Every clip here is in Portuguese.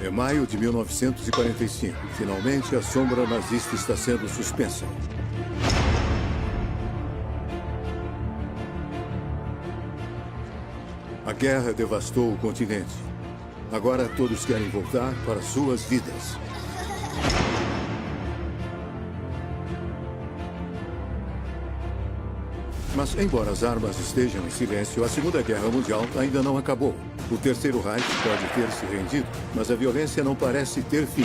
É maio de 1945. Finalmente, a sombra nazista está sendo suspensa. A guerra devastou o continente. Agora todos querem voltar para suas vidas. Mas, embora as armas estejam em silêncio, a Segunda Guerra Mundial ainda não acabou. O Terceiro Reich pode ter se rendido, mas a violência não parece ter fim.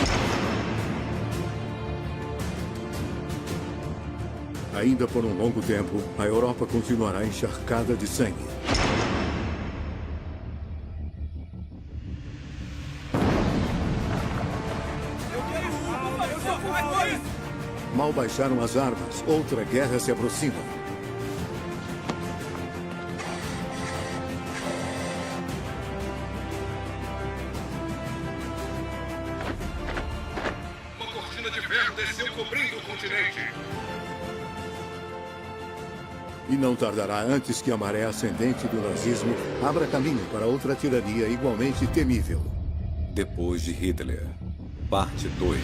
Ainda por um longo tempo, a Europa continuará encharcada de sangue. Mal baixaram as armas, outra guerra se aproxima. E não tardará antes que a maré ascendente do nazismo abra caminho para outra tirania igualmente temível. Depois de Hitler, parte 2.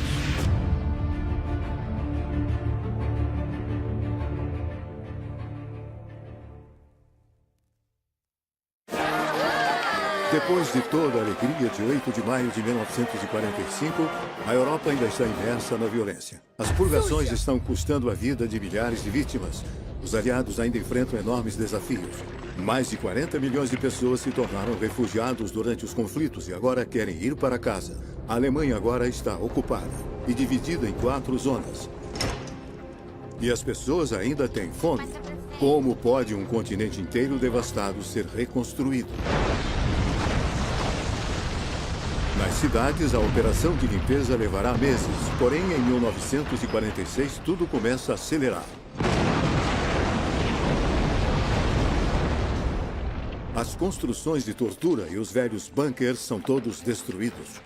Depois de toda a alegria de 8 de maio de 1945, a Europa ainda está imersa na violência. As purgações estão custando a vida de milhares de vítimas. Os aliados ainda enfrentam enormes desafios. Mais de 40 milhões de pessoas se tornaram refugiados durante os conflitos e agora querem ir para casa. A Alemanha agora está ocupada e dividida em 4 zonas. E as pessoas ainda têm fome. Como pode um continente inteiro devastado ser reconstruído? Nas cidades, a operação de limpeza levará meses. Porém, em 1946, tudo começa a acelerar. As construções de tortura e os velhos bunkers são todos destruídos.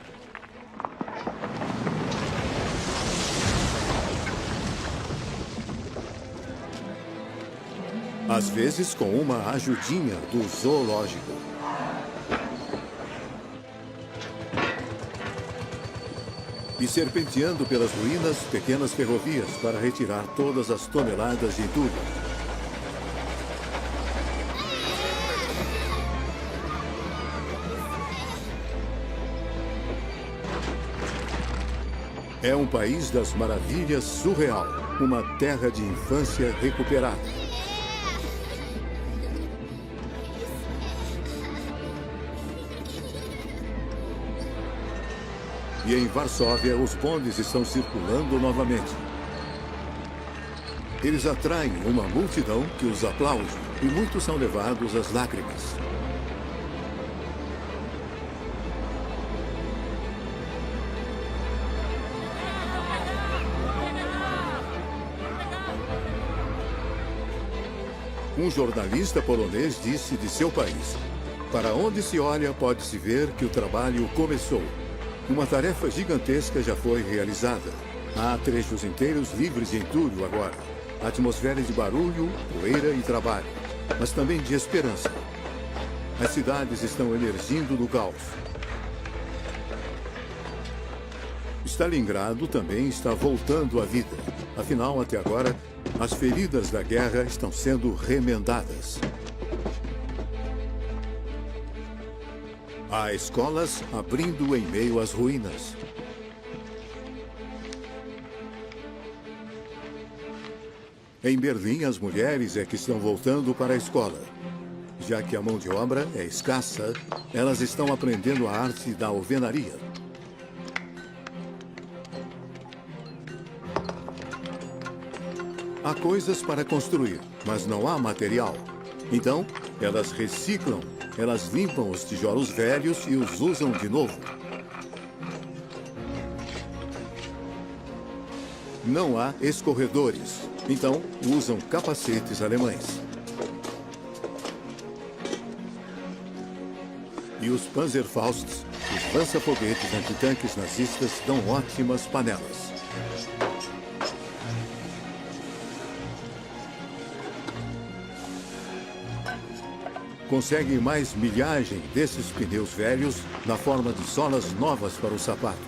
Às vezes, com uma ajudinha do zoológico. E serpenteando pelas ruínas, pequenas ferrovias para retirar todas as toneladas de entulho. É um país das maravilhas surreal, uma terra de infância recuperada. E em Varsóvia, os bondes estão circulando novamente. Eles atraem uma multidão que os aplaude e muitos são levados às lágrimas. Um jornalista polonês disse de seu país: "Para onde se olha, pode-se ver que o trabalho começou. Uma tarefa gigantesca já foi realizada. Há trechos inteiros livres de entulho agora. Atmosfera de barulho, poeira e trabalho, mas também de esperança. As cidades estão emergindo do caos. Stalingrado também está voltando à vida. Afinal, até agora, as feridas da guerra estão sendo remendadas. Há escolas abrindo em meio às ruínas. Em Berlim, as mulheres é que estão voltando para a escola. Já que a mão de obra é escassa, elas estão aprendendo a arte da alvenaria. Há coisas para construir, mas não há material. Então, elas reciclam, elas limpam os tijolos velhos e os usam de novo. Não há escorredores, então usam capacetes alemães. E os Panzerfausts, os lança-foguetes antitanques nazistas, dão ótimas panelas. conseguem mais milhagem desses pneus velhos na forma de solas novas para os sapatos.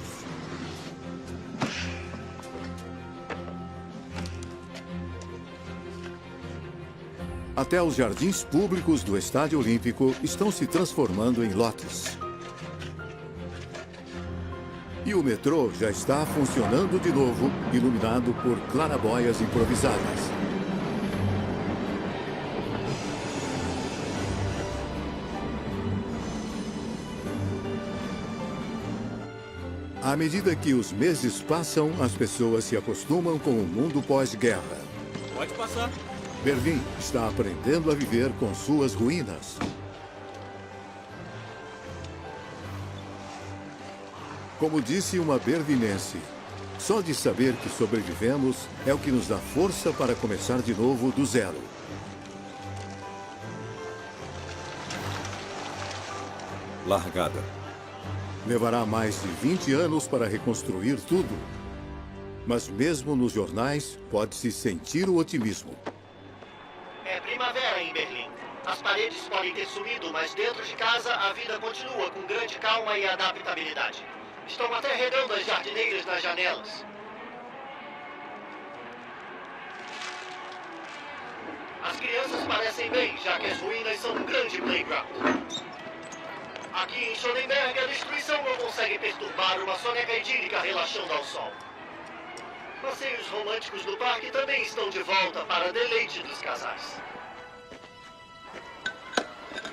Até os jardins públicos do Estádio Olímpico estão se transformando em lotes. E o metrô já está funcionando de novo, iluminado por clarabóias improvisadas. À medida que os meses passam, as pessoas se acostumam com o mundo pós-guerra. Pode passar. Berlim está aprendendo a viver com suas ruínas. Como disse uma berlinense, só de saber que sobrevivemos é o que nos dá força para começar de novo do zero. Largada. Levará mais de 20 anos para reconstruir tudo. Mas mesmo nos jornais, pode-se sentir o otimismo. É primavera em Berlim. As paredes podem ter sumido, mas dentro de casa a vida continua com grande calma e adaptabilidade. Estão até regando as jardineiras nas janelas. As crianças parecem bem, já que as ruínas são um grande playground. Aqui em Schönenberg, a destruição não consegue perturbar uma soneca idílica relaxando ao sol. Passeios românticos no parque também estão de volta para deleite dos casais.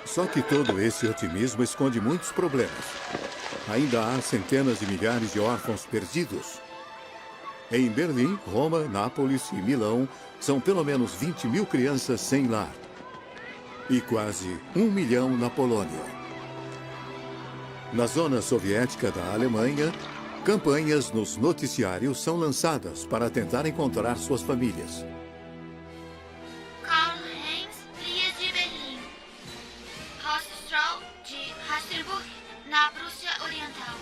Só que todo esse otimismo esconde muitos problemas. Ainda há centenas de milhares de órfãos perdidos. Em Berlim, Roma, Nápoles e Milão, são pelo menos 20 mil crianças sem lar. E quase 1 milhão na Polônia. Na zona soviética da Alemanha, campanhas nos noticiários são lançadas para tentar encontrar suas famílias. Karl-Heinz Dias de Berlim. Hausstrahl de Hasselburg, na Prússia Oriental.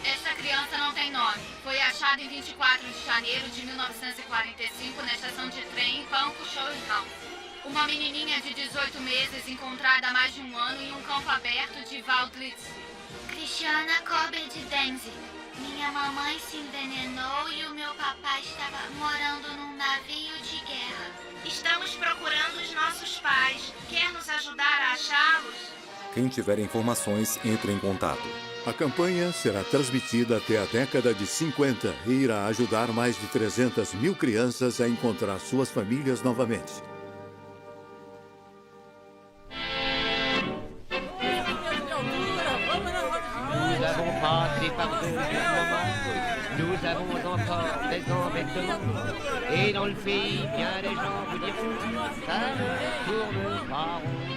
Essa criança não tem nome. Foi achada em 24 de janeiro de 1945 na estação de trem Pankow-Schönhaus. Uma menininha de 18 meses encontrada há mais de um ano em um campo aberto de Waldlitz. Cristiana Korber de Denze. Minha mamãe se envenenou e o meu papai estava morando num navio de guerra. Estamos procurando os nossos pais. Quer nos ajudar a achá-los? Quem tiver informações, entre em contato. A campanha será transmitida até a década de 50 e irá ajudar mais de 300 mil crianças a encontrar suas famílias novamente. Nous avons encore des embêtements. Et dans le pays, bien des gens vous diront, ça ne tourne pas rond.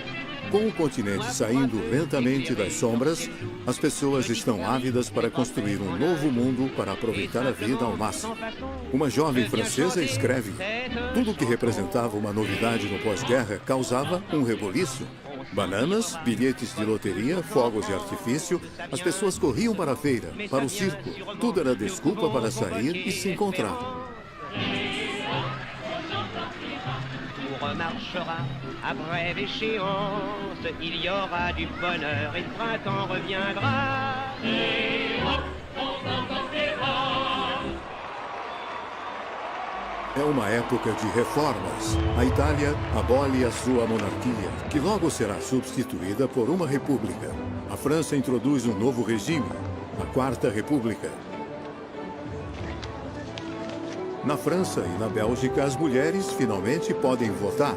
Com o continente saindo lentamente das sombras, as pessoas estão ávidas para construir um novo mundo para aproveitar a vida ao máximo. Uma jovem francesa escreve: tudo que representava uma novidade no pós-guerra causava um reboliço. Bananas, bilhetes de loteria, fogos de artifício, as pessoas corriam para a feira, para o circo. Tudo era desculpa para sair e se encontrar. Remarchera à brève échéance, il y aura du bonheur et le printemps reviendra. É uma época de reformas. A Itália abole a sua monarquia, que logo será substituída por uma república. A França introduz um novo regime, a Quarta República. Na França e na Bélgica, as mulheres finalmente podem votar.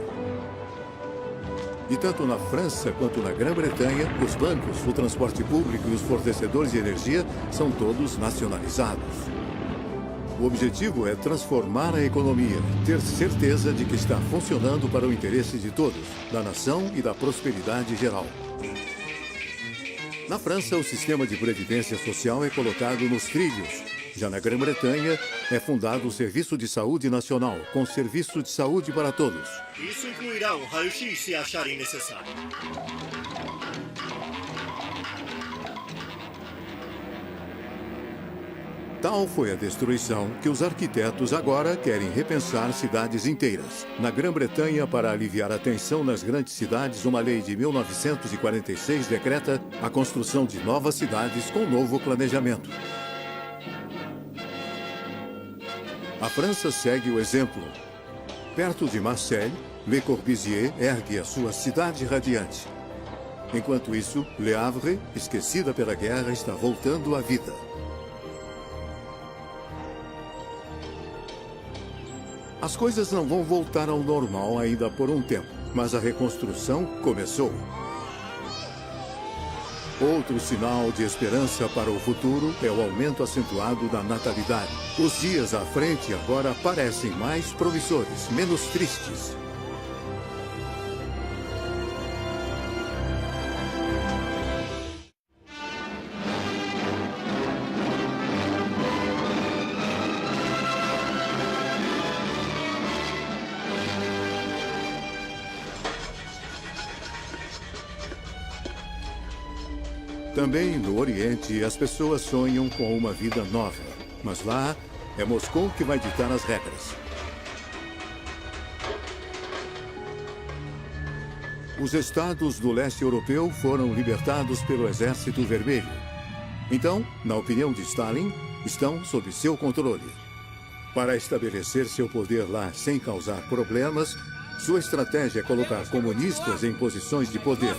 E tanto na França quanto na Grã-Bretanha, os bancos, o transporte público e os fornecedores de energia são todos nacionalizados. O objetivo é transformar a economia, ter certeza de que está funcionando para o interesse de todos, da nação e da prosperidade geral. Na França, o sistema de previdência social é colocado nos trilhos. Já na Grã-Bretanha, é fundado o Serviço de Saúde Nacional, com serviço de saúde para todos. Isso incluirá um raio-x se acharem necessário. Tal foi a destruição que os arquitetos agora querem repensar cidades inteiras. Na Grã-Bretanha, para aliviar a tensão nas grandes cidades, uma lei de 1946 decreta a construção de novas cidades com novo planejamento. A França segue o exemplo. Perto de Marseille, Le Corbusier ergue a sua cidade radiante. Enquanto isso, Le Havre, esquecida pela guerra, está voltando à vida. As coisas não vão voltar ao normal ainda por um tempo, mas a reconstrução começou. Outro sinal de esperança para o futuro é o aumento acentuado da natalidade. Os dias à frente agora parecem mais promissores, menos tristes. Também no Oriente, as pessoas sonham com uma vida nova. Mas lá, é Moscou que vai ditar as regras. Os estados do leste europeu foram libertados pelo Exército Vermelho. Então, na opinião de Stalin, estão sob seu controle. Para estabelecer seu poder lá sem causar problemas, sua estratégia é colocar comunistas em posições de poder.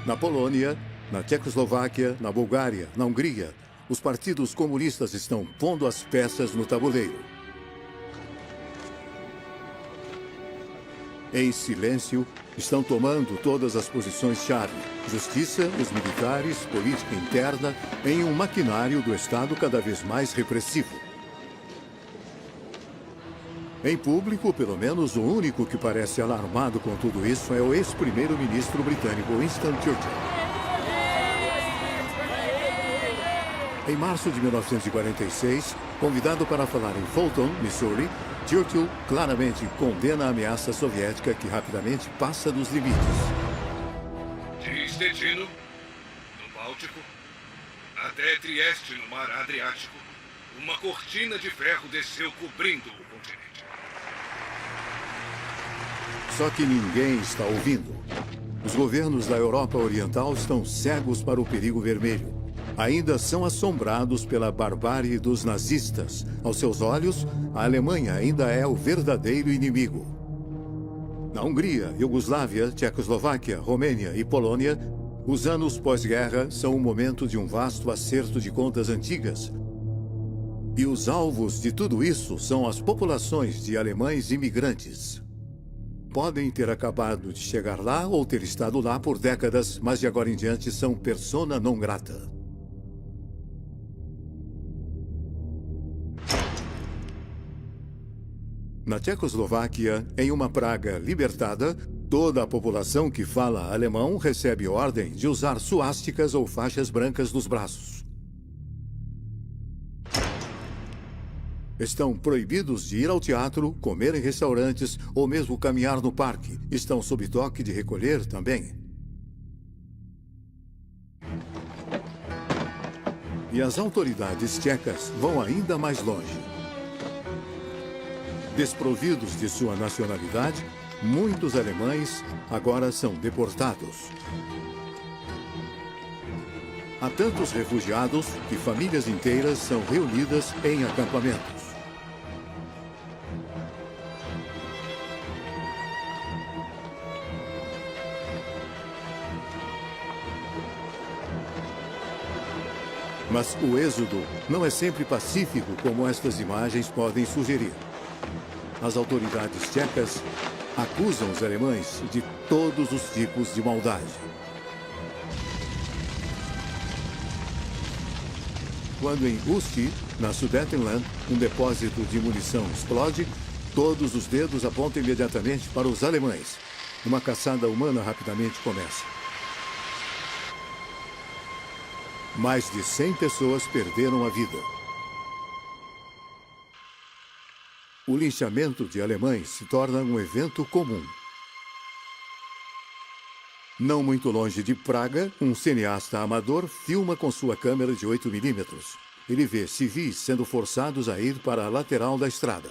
Na Polônia, na Tchecoslováquia, na Bulgária, na Hungria, os partidos comunistas estão pondo as peças no tabuleiro. Em silêncio, estão tomando todas as posições-chave. Justiça, os militares, política interna, em um maquinário do Estado cada vez mais repressivo. Em público, pelo menos, o único que parece alarmado com tudo isso é o ex-primeiro-ministro britânico Winston Churchill. Em março de 1946, convidado para falar em Fulton, Missouri, Churchill claramente condena a ameaça soviética que rapidamente passa dos limites. De Stettin, no Báltico, até Trieste, no Mar Adriático, uma cortina de ferro desceu cobrindo o continente. Só que ninguém está ouvindo. Os governos da Europa Oriental estão cegos para o perigo vermelho. Ainda são assombrados pela barbárie dos nazistas. Aos seus olhos, a Alemanha ainda é o verdadeiro inimigo. Na Hungria, Iugoslávia, Tchecoslováquia, Romênia e Polônia, os anos pós-guerra são o momento de um vasto acerto de contas antigas. E os alvos de tudo isso são as populações de alemães imigrantes. Podem ter acabado de chegar lá ou ter estado lá por décadas, mas de agora em diante são persona non grata. Na Tchecoslováquia, em uma praga libertada, toda a população que fala alemão recebe ordem de usar suásticas ou faixas brancas nos braços. Estão proibidos de ir ao teatro, comer em restaurantes ou mesmo caminhar no parque. Estão sob toque de recolher também. E as autoridades tchecas vão ainda mais longe. Desprovidos de sua nacionalidade, muitos alemães agora são deportados. Há tantos refugiados que famílias inteiras são reunidas em acampamentos. Mas o êxodo não é sempre pacífico como estas imagens podem sugerir. As autoridades tchecas acusam os alemães de todos os tipos de maldade. Quando em Usti, na Sudetenland, um depósito de munição explode, todos os dedos apontam imediatamente para os alemães. Uma caçada humana rapidamente começa. Mais de 100 pessoas perderam a vida. O linchamento de alemães se torna um evento comum. Não muito longe de Praga, um cineasta amador filma com sua câmera de 8 mm. ele vê civis sendo forçados a ir para a lateral da estrada.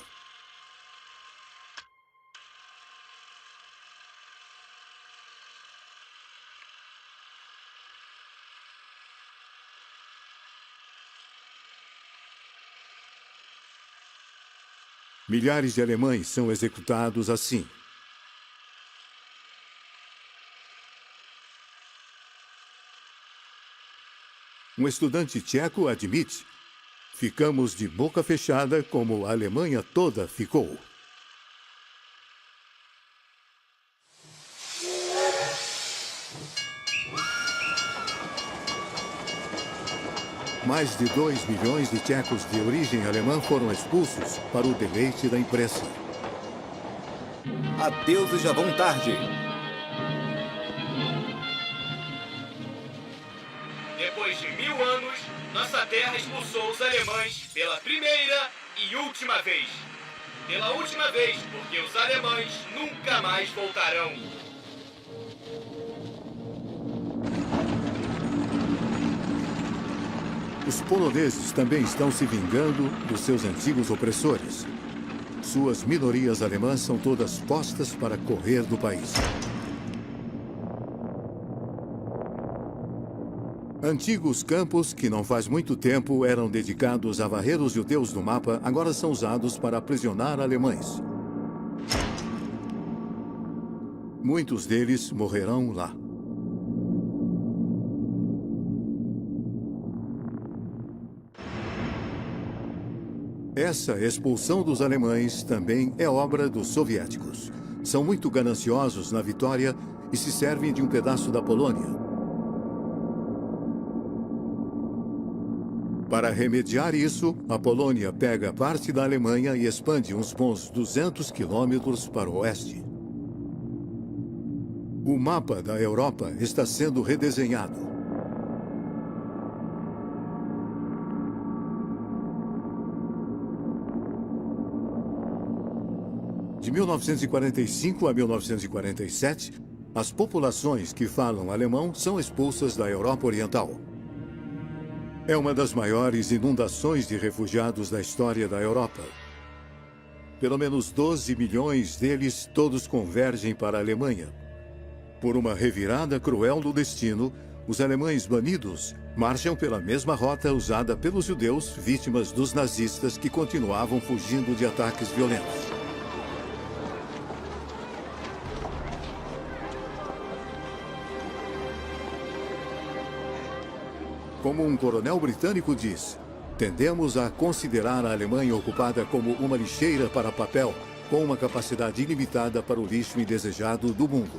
Milhares de alemães são executados assim. Um estudante tcheco admite: ficamos de boca fechada como a Alemanha toda ficou. Mais de 2 milhões de tchecos de origem alemã foram expulsos para o deleite da imprensa. Adeus e já vão tarde. Depois de 1000 anos, nossa terra expulsou os alemães pela primeira e última vez. Pela última vez, porque os alemães nunca mais voltarão. Os poloneses também estão se vingando dos seus antigos opressores. Suas minorias alemãs são todas postas para correr do país. Antigos campos que não faz muito tempo eram dedicados a varrer os judeus do mapa, agora são usados para aprisionar alemães. Muitos deles morrerão lá. Essa expulsão dos alemães também é obra dos soviéticos. São muito gananciosos na vitória e se servem de um pedaço da Polônia. Para remediar isso, a Polônia pega parte da Alemanha e expande uns bons 200 quilômetros para o oeste. O mapa da Europa está sendo redesenhado. De 1945 a 1947, as populações que falam alemão são expulsas da Europa Oriental. É uma das maiores inundações de refugiados da história da Europa. Pelo menos 12 milhões deles todos convergem para a Alemanha. Por uma revirada cruel do destino, os alemães banidos marcham pela mesma rota usada pelos judeus vítimas dos nazistas que continuavam fugindo de ataques violentos. Como um coronel britânico diz, tendemos a considerar a Alemanha ocupada como uma lixeira para papel, com uma capacidade ilimitada para o lixo indesejado do mundo.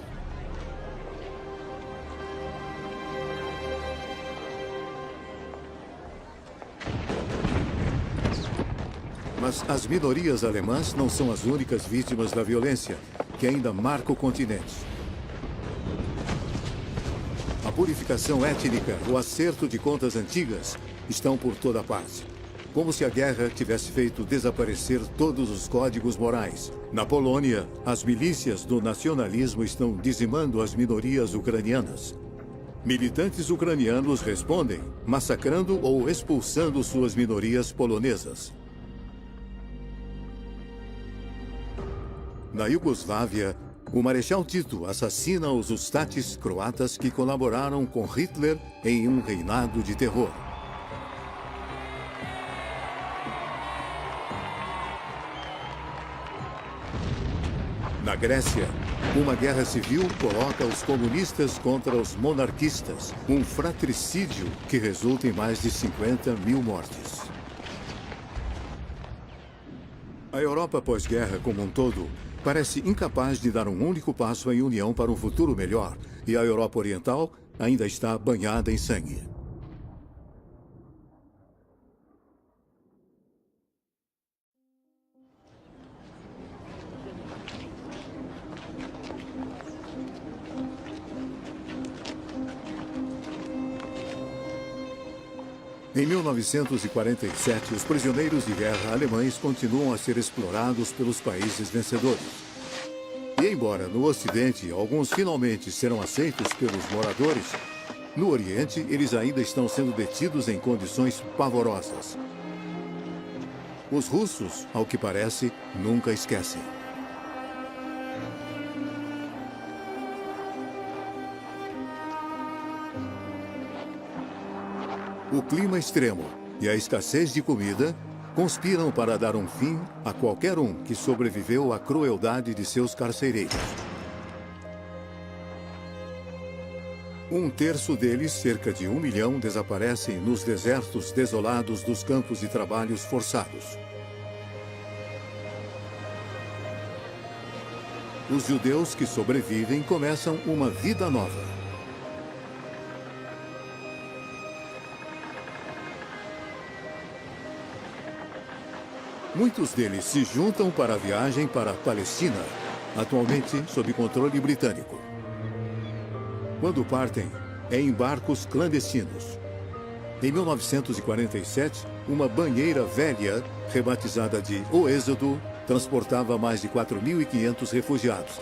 Mas as minorias alemãs não são as únicas vítimas da violência, que ainda marca o continente. A purificação étnica, o acerto de contas antigas, estão por toda parte. Como se a guerra tivesse feito desaparecer todos os códigos morais. Na Polônia, as milícias do nacionalismo estão dizimando as minorias ucranianas. Militantes ucranianos respondem, massacrando ou expulsando suas minorias polonesas. Na Iugoslávia, o Marechal Tito assassina os ustates croatas que colaboraram com Hitler em um reinado de terror. Na Grécia, uma guerra civil coloca os comunistas contra os monarquistas, um fratricídio que resulta em mais de 50 mil mortes. A Europa pós-guerra como um todo parece incapaz de dar um único passo em união para um futuro melhor, e a Europa Oriental ainda está banhada em sangue. Em 1947, os prisioneiros de guerra alemães continuam a ser explorados pelos países vencedores. E embora no Ocidente alguns finalmente serão aceitos pelos moradores, No Oriente, eles ainda estão sendo detidos em condições pavorosas. Os russos, ao que parece, nunca esquecem. O clima extremo e a escassez de comida conspiram para dar um fim a qualquer um que sobreviveu à crueldade de seus carcereiros. Um terço deles, cerca de 1 milhão, desaparecem nos desertos desolados dos campos de trabalhos forçados. Os judeus que sobrevivem começam uma vida nova. Muitos deles se juntam para a viagem para a Palestina, atualmente sob controle britânico. Quando partem, é em barcos clandestinos. Em 1947, uma banheira velha, rebatizada de O Êxodo, transportava mais de 4.500 refugiados.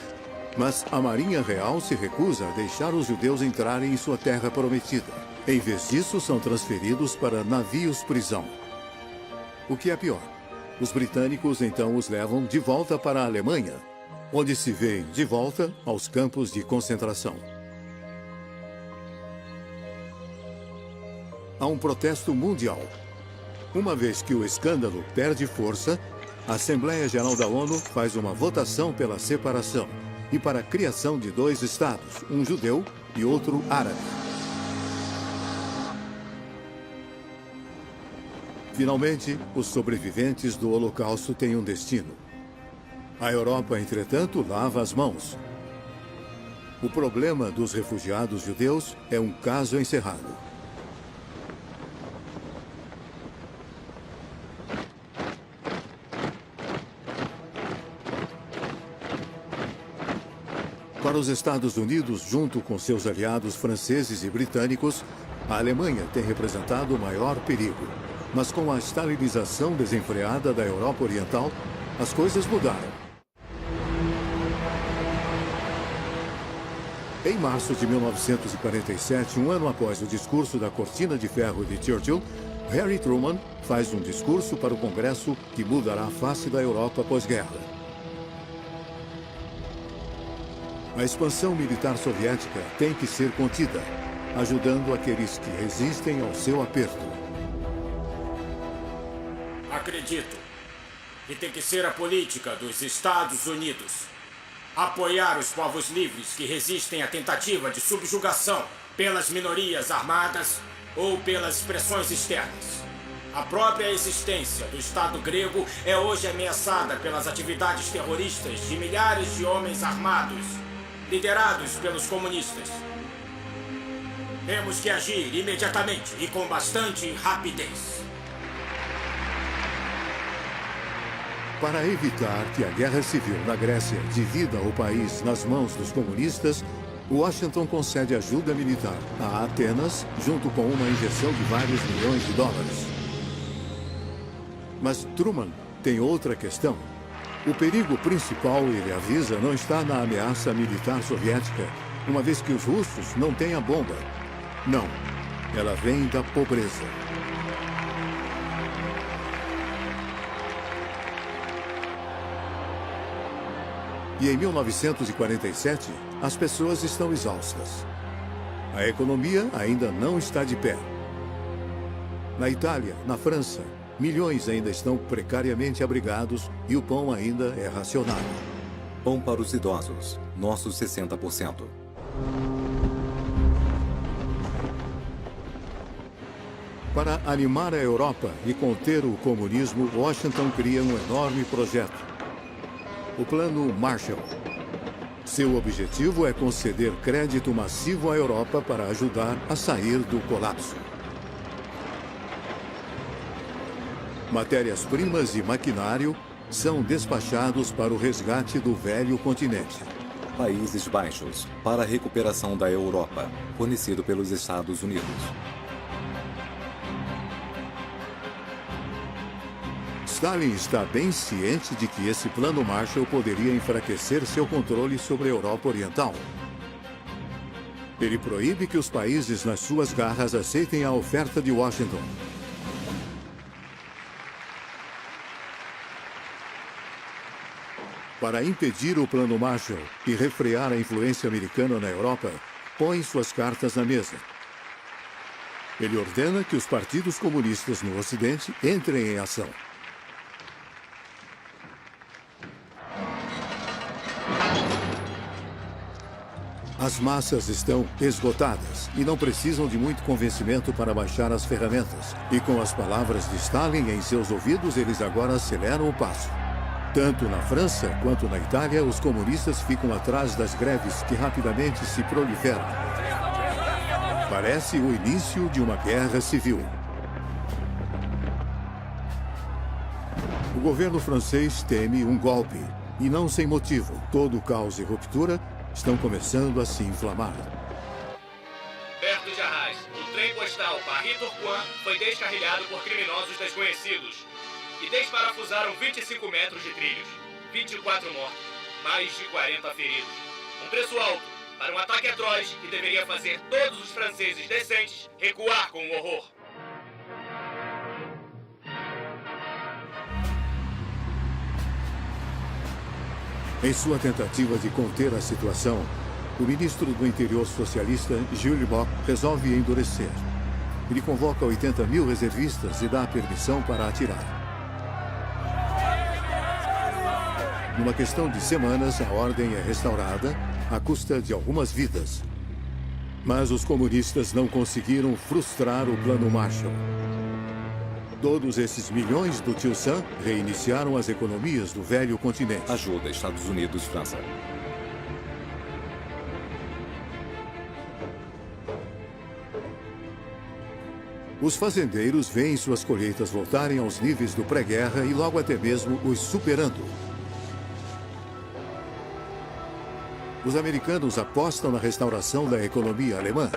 Mas a Marinha Real se recusa a deixar os judeus entrarem em sua terra prometida. Em vez disso, são transferidos para navios-prisão. O que é pior, os britânicos então os levam de volta para a Alemanha, onde se veem de volta aos campos de concentração. Há um protesto mundial. Uma vez que o escândalo perde força, a Assembleia Geral da ONU faz uma votação pela separação e para a criação de 2 estados, um judeu e outro árabe. Finalmente, os sobreviventes do Holocausto têm um destino. A Europa, entretanto, lava as mãos. O problema dos refugiados judeus é um caso encerrado. Para os Estados Unidos, junto com seus aliados franceses e britânicos, a Alemanha tem representado o maior perigo. Mas com a estalinização desenfreada da Europa Oriental, as coisas mudaram. Em março de 1947, um ano após o discurso da Cortina de Ferro de Churchill, Harry Truman faz um discurso para o Congresso que mudará a face da Europa pós-guerra. A expansão militar soviética tem que ser contida, ajudando aqueles que resistem ao seu aperto. Acredito que tem que ser a política dos Estados Unidos. Apoiar os povos livres que resistem à tentativa de subjugação pelas minorias armadas ou pelas pressões externas. A própria existência do Estado grego é hoje ameaçada pelas atividades terroristas de milhares de homens armados, liderados pelos comunistas. Temos que agir imediatamente e com bastante rapidez. Para evitar que a guerra civil na Grécia divida o país nas mãos dos comunistas, Washington concede ajuda militar a Atenas, junto com uma injeção de vários milhões de dólares. Mas Truman tem outra questão. O perigo principal, ele avisa, não está na ameaça militar soviética, uma vez que os russos não têm a bomba. Não, ela vem da pobreza. E em 1947, as pessoas estão exaustas. A economia ainda não está de pé. Na Itália, na França, milhões ainda estão precariamente abrigados e o pão ainda é racionado. Pão para os idosos, nossos 60%. Para animar a Europa e conter o comunismo, Washington cria um enorme projeto. O Plano Marshall. Seu objetivo é conceder crédito massivo à Europa para ajudar a sair do colapso. Matérias-primas e maquinário são despachados para o resgate do velho continente. Países Baixos, para a recuperação da Europa, fornecido pelos Estados Unidos. Stalin está bem ciente de que esse plano Marshall poderia enfraquecer seu controle sobre a Europa Oriental. Ele proíbe que os países nas suas garras aceitem a oferta de Washington. Para impedir o Plano Marshall e refrear a influência americana na Europa, põe suas cartas na mesa. Ele ordena que os partidos comunistas no Ocidente entrem em ação. As massas estão esgotadas e não precisam de muito convencimento para baixar as ferramentas. E com as palavras de Stalin em seus ouvidos, eles agora aceleram o passo. Tanto na França quanto na Itália, os comunistas ficam atrás das greves que rapidamente se proliferam. Parece o início de uma guerra civil. O governo francês teme um golpe, e não sem motivo. Todo o caos e ruptura estão começando a se inflamar. Perto de Arras, o trem postal Paris-Tourcoing foi descarrilhado por criminosos desconhecidos e desparafusaram 25 metros de trilhos, 24 mortos, mais de 40 feridos. Um preço alto para um ataque atroz que deveria fazer todos os franceses decentes recuar com o horror. Em sua tentativa de conter a situação, o ministro do Interior socialista, Jules Mock, resolve endurecer. Ele convoca 80 mil reservistas e dá permissão para atirar. Numa questão de semanas, a ordem é restaurada à custa de algumas vidas. Mas os comunistas não conseguiram frustrar o Plano Marshall. Todos esses milhões do Tio Sam reiniciaram as economias do velho continente. Ajuda Estados Unidos, França. Os fazendeiros veem suas colheitas voltarem aos níveis do pré-guerra e logo até mesmo os superando. Os americanos apostam na restauração da economia alemã.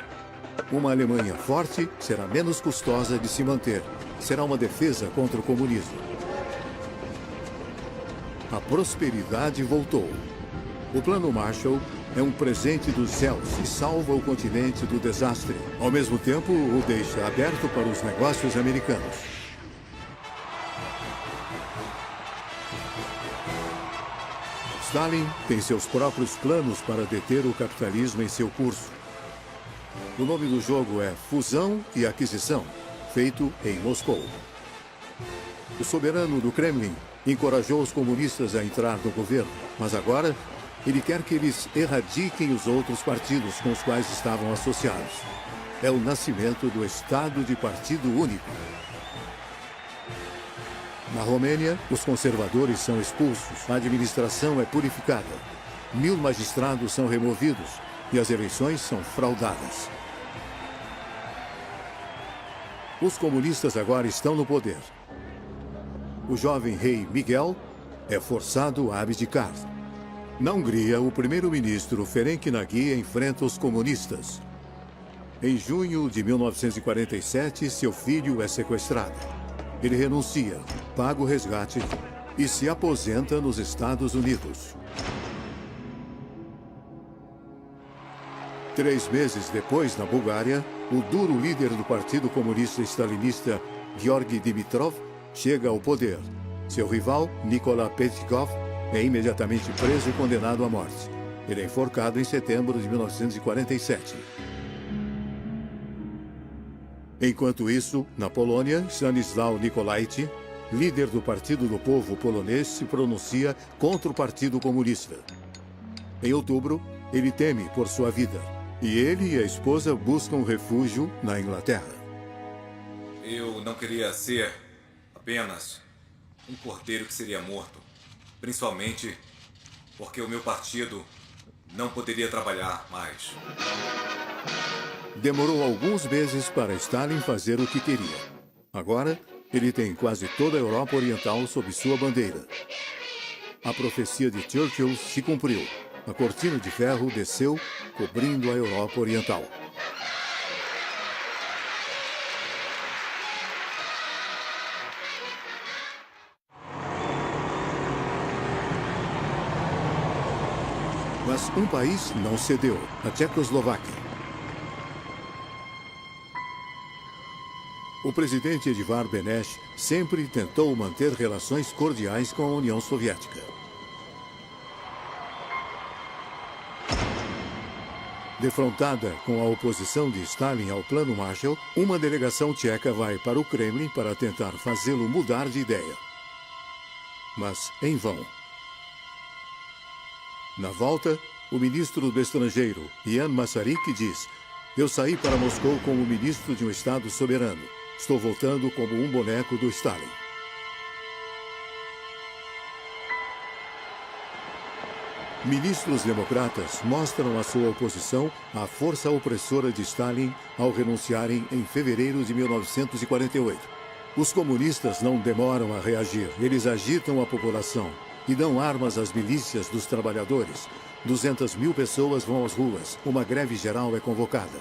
Uma Alemanha forte será menos custosa de se manter. Será uma defesa contra o comunismo. A prosperidade voltou. O Plano Marshall é um presente dos céus e salva o continente do desastre. Ao mesmo tempo, o deixa aberto para os negócios americanos. Stalin tem seus próprios planos para deter o capitalismo em seu curso. O nome do jogo é Fusão e Aquisição, feito em Moscou. O soberano do Kremlin encorajou os comunistas a entrar no governo, mas agora ele quer que eles erradiquem os outros partidos com os quais estavam associados. É o nascimento do Estado de Partido Único. Na Romênia, os conservadores são expulsos, a administração é purificada, 1000 magistrados são removidos e as eleições são fraudadas. Os comunistas agora estão no poder. O jovem rei Miguel é forçado a abdicar. Na Hungria, o primeiro-ministro Ferenc Nagy enfrenta os comunistas. Em junho de 1947, seu filho é sequestrado. Ele renuncia, paga o resgate e se aposenta nos Estados Unidos. 3 meses depois, na Bulgária, o duro líder do Partido Comunista Stalinista, Georgy Dimitrov, chega ao poder. Seu rival, Nikolai Petkov, é imediatamente preso e condenado à morte. Ele é enforcado em setembro de 1947. Enquanto isso, na Polônia, Stanisław Nikolaitis, líder do Partido do Povo polonês, se pronuncia contra o Partido Comunista. Em outubro, ele teme por sua vida. E ele e a esposa buscam refúgio na Inglaterra. Eu não queria ser apenas um cordeiro que seria morto. Principalmente porque o meu partido não poderia trabalhar mais. Demorou alguns meses para Stalin fazer o que queria. Agora, ele tem quase toda a Europa Oriental sob sua bandeira. A profecia de Churchill se cumpriu. A cortina de ferro desceu, cobrindo a Europa Oriental. Mas um país não cedeu, a Tchecoslováquia. O presidente Edivar Benesch sempre tentou manter relações cordiais com a União Soviética. Defrontada com a oposição de Stalin ao Plano Marshall, uma delegação tcheca vai para o Kremlin para tentar fazê-lo mudar de ideia. Mas em vão. Na volta, o ministro do Estrangeiro, Ian Masaryk, diz: "Eu saí para Moscou como ministro de um Estado soberano. Estou voltando como um boneco do Stalin." Ministros democratas mostram a sua oposição à força opressora de Stalin ao renunciarem em fevereiro de 1948. Os comunistas não demoram a reagir. Eles agitam a população e dão armas às milícias dos trabalhadores. 200.000 pessoas vão às ruas. Uma greve geral é convocada.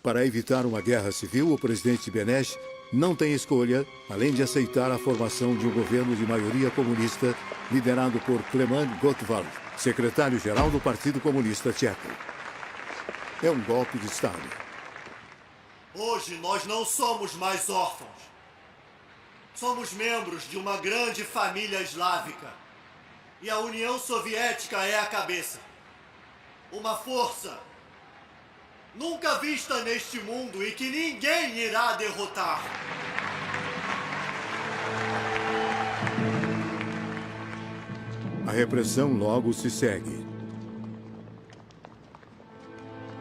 Para evitar uma guerra civil, o presidente Benesch não tem escolha, além de aceitar a formação de um governo de maioria comunista liderado por Klement Gottwald, secretário-geral do Partido Comunista Tcheco. É um golpe de Estado. Hoje nós não somos mais órfãos. Somos membros de uma grande família eslávica. E a União Soviética é a cabeça. Uma força nunca vista neste mundo e que ninguém irá derrotar. A repressão logo se segue.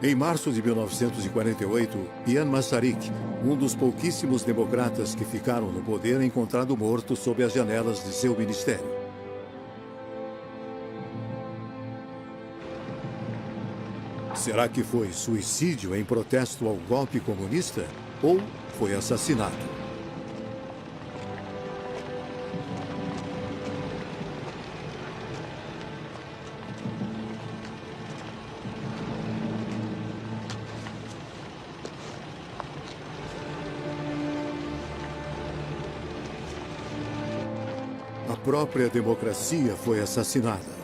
Em março de 1948, Ian Masaryk, um dos pouquíssimos democratas que ficaram no poder, é encontrado morto sob as janelas de seu ministério. Será que foi suicídio em protesto ao golpe comunista ou foi assassinato? A própria democracia foi assassinada.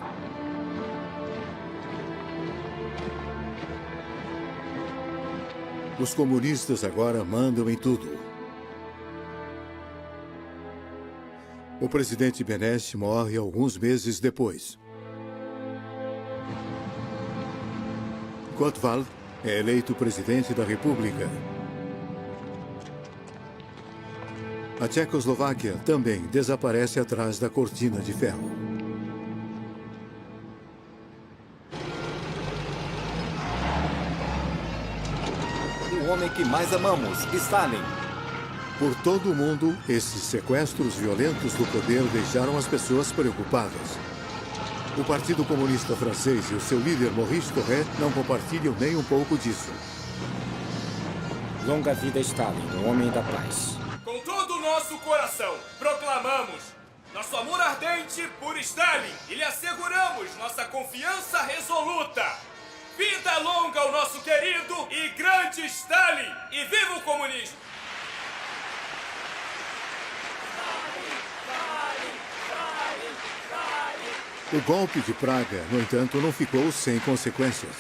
Os comunistas agora mandam em tudo. O presidente Benesch morre alguns meses depois. Gottwald é eleito presidente da República. A Tchecoslováquia também desaparece atrás da cortina de ferro. O homem que mais amamos, Stalin. Por todo o mundo, esses sequestros violentos do poder deixaram as pessoas preocupadas. O Partido Comunista Francês e o seu líder Maurice Thorez não compartilham nem um pouco disso. Longa vida Stalin, o homem da paz. Com todo o nosso coração, proclamamos nosso amor ardente por Stalin e lhe asseguramos nossa confiança resoluta. Vida longa ao nosso querido e grande Stalin! E viva o comunismo! O golpe de Praga, no entanto, não ficou sem consequências.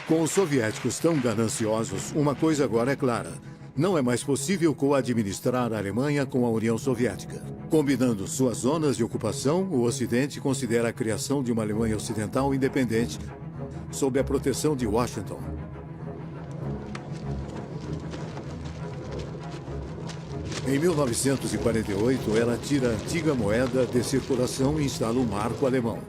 Com os soviéticos tão gananciosos, uma coisa agora é clara. Não é mais possível co-administrar a Alemanha com a União Soviética. Combinando suas zonas de ocupação, o Ocidente considera a criação de uma Alemanha Ocidental independente, sob a proteção de Washington. Em 1948, ela tira a antiga moeda de circulação e instala o marco alemão.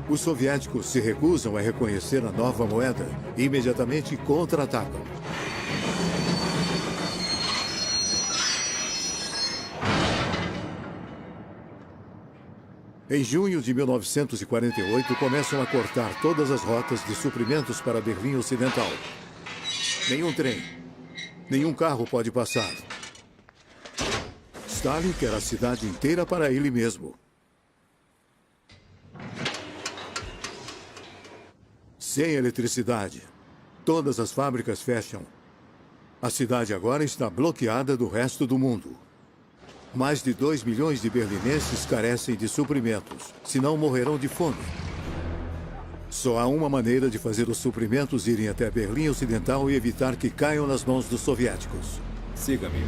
Os soviéticos se recusam a reconhecer a nova moeda e imediatamente contra-atacam. Em junho de 1948, começam a cortar todas as rotas de suprimentos para Berlim Ocidental. Nenhum trem, nenhum carro pode passar. Stalin quer a cidade inteira para ele mesmo. Sem eletricidade, todas as fábricas fecham. A cidade agora está bloqueada do resto do mundo. Mais de 2 milhões de berlinenses carecem de suprimentos, senão morrerão de fome. Só há uma maneira de fazer os suprimentos irem até Berlim Ocidental e evitar que caiam nas mãos dos soviéticos. Siga-me.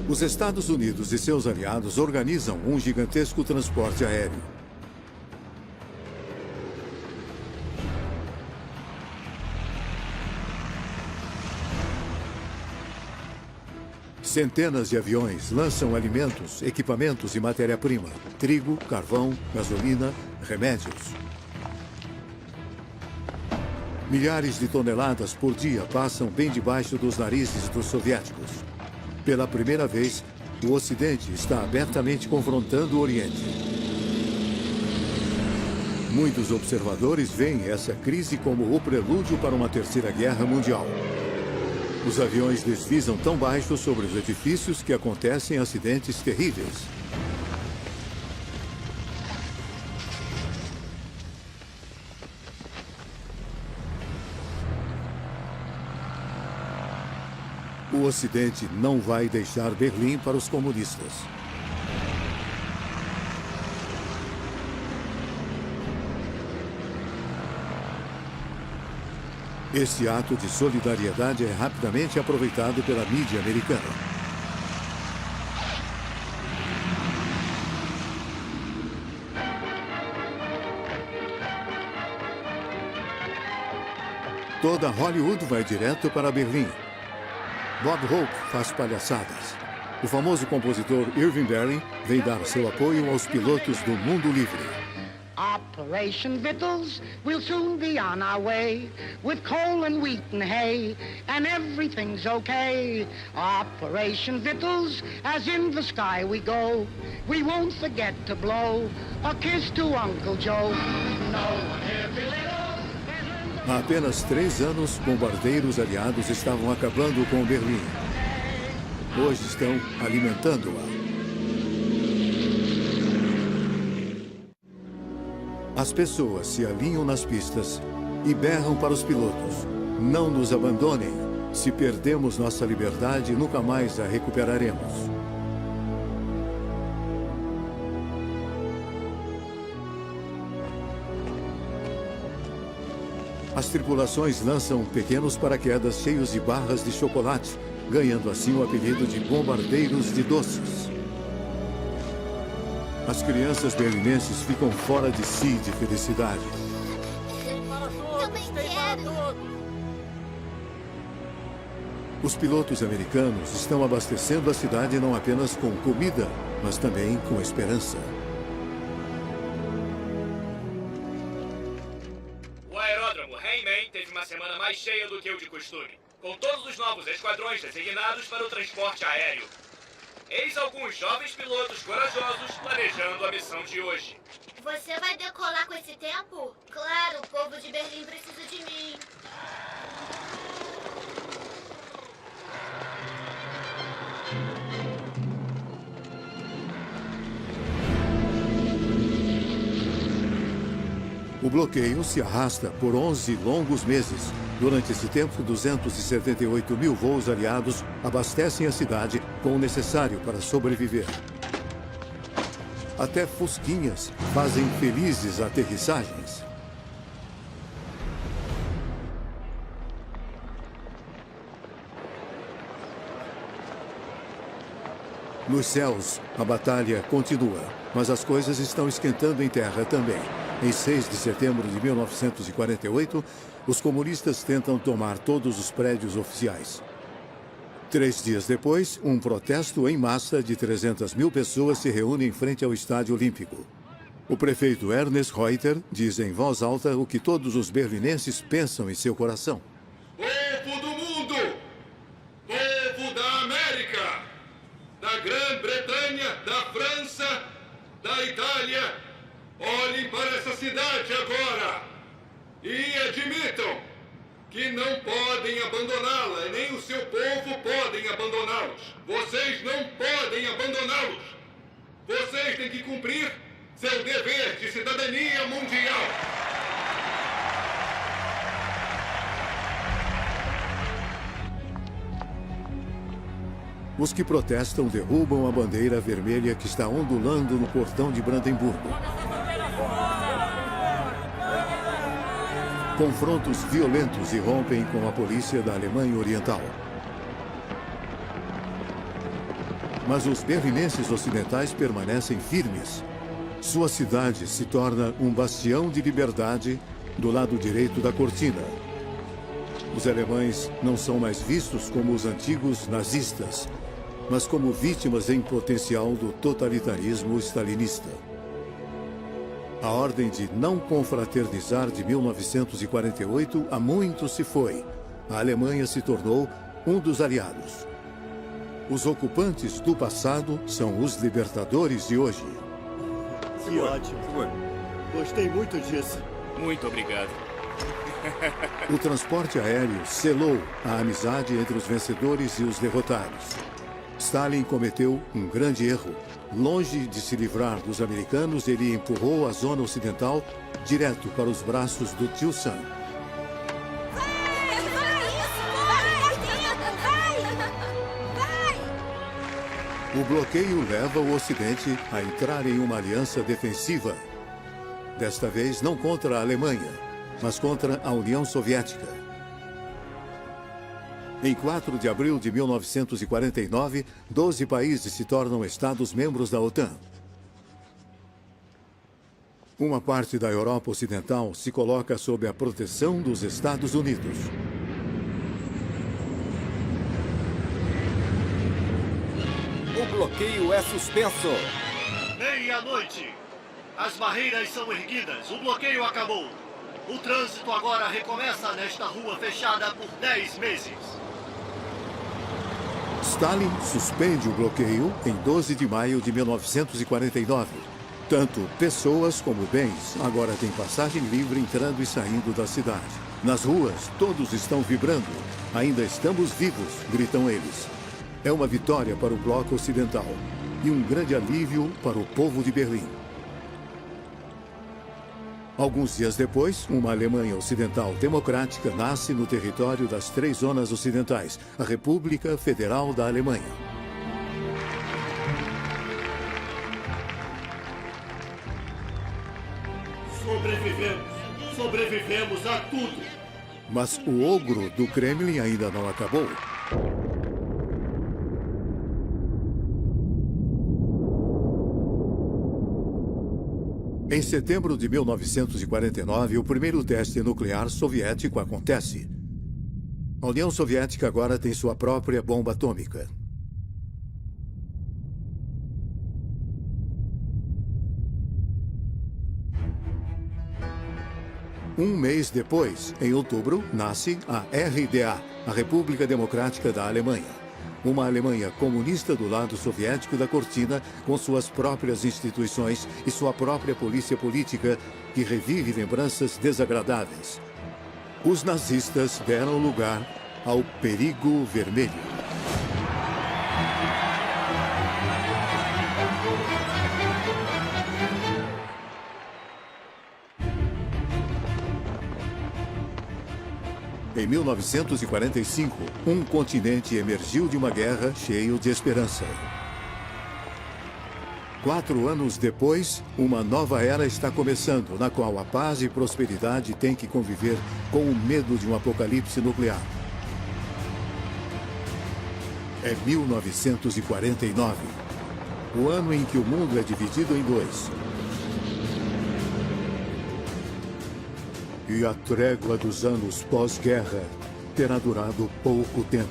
Os Estados Unidos e seus aliados organizam um gigantesco transporte aéreo. Centenas de aviões lançam alimentos, equipamentos e matéria-prima: trigo, carvão, gasolina, remédios. Milhares de toneladas por dia passam bem debaixo dos narizes dos soviéticos. Pela primeira vez, o Ocidente está abertamente confrontando o Oriente. Muitos observadores veem essa crise como o prelúdio para uma terceira guerra mundial. Os aviões deslizam tão baixo sobre os edifícios que acontecem acidentes terríveis. O Ocidente não vai deixar Berlim para os comunistas. Esse ato de solidariedade é rapidamente aproveitado pela mídia americana. Toda Hollywood vai direto para Berlim. Bob Hope faz palhaçadas. O famoso compositor Irving Berlin vem dar seu apoio aos pilotos do mundo livre. Operation Vittles, we'll soon be on our way, with coal and wheat and hay, and everything's okay. Operation Vittles, as in the sky we go, we won't forget to blow a kiss to Uncle Joe. Há apenas 3 anos, bombardeiros aliados estavam acabando com Berlim. Hoje estão alimentando-a. As pessoas se alinham nas pistas e berram para os pilotos: não nos abandonem. Se perdemos nossa liberdade, nunca mais a recuperaremos. As tripulações lançam pequenos paraquedas cheios de barras de chocolate, ganhando assim o apelido de bombardeiros de doces. As crianças berlinenses ficam fora de si de felicidade. Também quero. Os pilotos americanos estão abastecendo a cidade não apenas com comida, mas também com esperança. O aeródromo Heyman teve uma semana mais cheia do que o de costume, com todos os novos esquadrões designados para o transporte aéreo. Eis alguns jovens pilotos corajosos planejando a missão de hoje. Você vai decolar com esse tempo? Claro, o povo de Berlim precisa de mim. O bloqueio se arrasta por 11 longos meses. Durante esse tempo, 278 mil voos aliados abastecem a cidade com o necessário para sobreviver. Até fusquinhas fazem felizes aterrissagens. Nos céus, a batalha continua, mas as coisas estão esquentando em terra também. Em 6 de setembro de 1948, os comunistas tentam tomar todos os prédios oficiais. 3 dias depois, um protesto em massa de 300 mil pessoas se reúne em frente ao Estádio Olímpico. O prefeito Ernest Reuter diz em voz alta o que todos os berlinenses pensam em seu coração. Povo do mundo! Povo da América! Da Grã-Bretanha, da França, da Itália! Olhem para essa cidade agora e admitam que não podem abandoná-la e nem o seu povo podem abandoná-los. Vocês não podem abandoná-los. Vocês têm que cumprir seu dever de cidadania mundial. Os que protestam derrubam a bandeira vermelha que está ondulando no portão de Brandemburgo. Confrontos violentos irrompem com a polícia da Alemanha Oriental. Mas os berlinenses ocidentais permanecem firmes. Sua cidade se torna um bastião de liberdade do lado direito da cortina. Os alemães não são mais vistos como os antigos nazistas, mas como vítimas em potencial do totalitarismo stalinista. A ordem de não confraternizar de 1948 há muito se foi. A Alemanha se tornou um dos aliados. Os ocupantes do passado são os libertadores de hoje. Que ótimo. Gostei muito disso. Muito obrigado. O transporte aéreo selou a amizade entre os vencedores e os derrotados. Stalin cometeu um grande erro. Longe de se livrar dos americanos, ele empurrou a zona ocidental direto para os braços do tio Sam. O bloqueio leva o Ocidente a entrar em uma aliança defensiva. Desta vez não contra a Alemanha, mas contra a União Soviética. Em 4 de abril de 1949, 12 países se tornam Estados-membros da OTAN. Uma parte da Europa Ocidental se coloca sob a proteção dos Estados Unidos. O bloqueio é suspenso. Meia-noite. As barreiras são erguidas. O bloqueio acabou. O trânsito agora recomeça nesta rua fechada por 10 meses. Stalin suspende o bloqueio em 12 de maio de 1949. Tanto pessoas como bens agora têm passagem livre entrando e saindo da cidade. Nas ruas, todos estão vibrando. Ainda estamos vivos, gritam eles. É uma vitória para o bloco ocidental e um grande alívio para o povo de Berlim. Alguns dias depois, uma Alemanha Ocidental democrática nasce no território das 3 zonas ocidentais, a República Federal da Alemanha. Sobrevivemos a tudo. Mas o ogro do Kremlin ainda não acabou. Em setembro de 1949, o primeiro teste nuclear soviético acontece. A União Soviética agora tem sua própria bomba atômica. Um mês depois, em outubro, nasce a RDA, a República Democrática da Alemanha. Uma Alemanha comunista do lado soviético da cortina, com suas próprias instituições e sua própria polícia política, que revive lembranças desagradáveis. Os nazistas deram lugar ao perigo vermelho. Em 1945, um continente emergiu de uma guerra cheio de esperança. 4 anos depois, uma nova era está começando, na qual a paz e prosperidade têm que conviver com o medo de um apocalipse nuclear. É 1949, o ano em que o mundo é dividido em 2. E a trégua dos anos pós-guerra terá durado pouco tempo.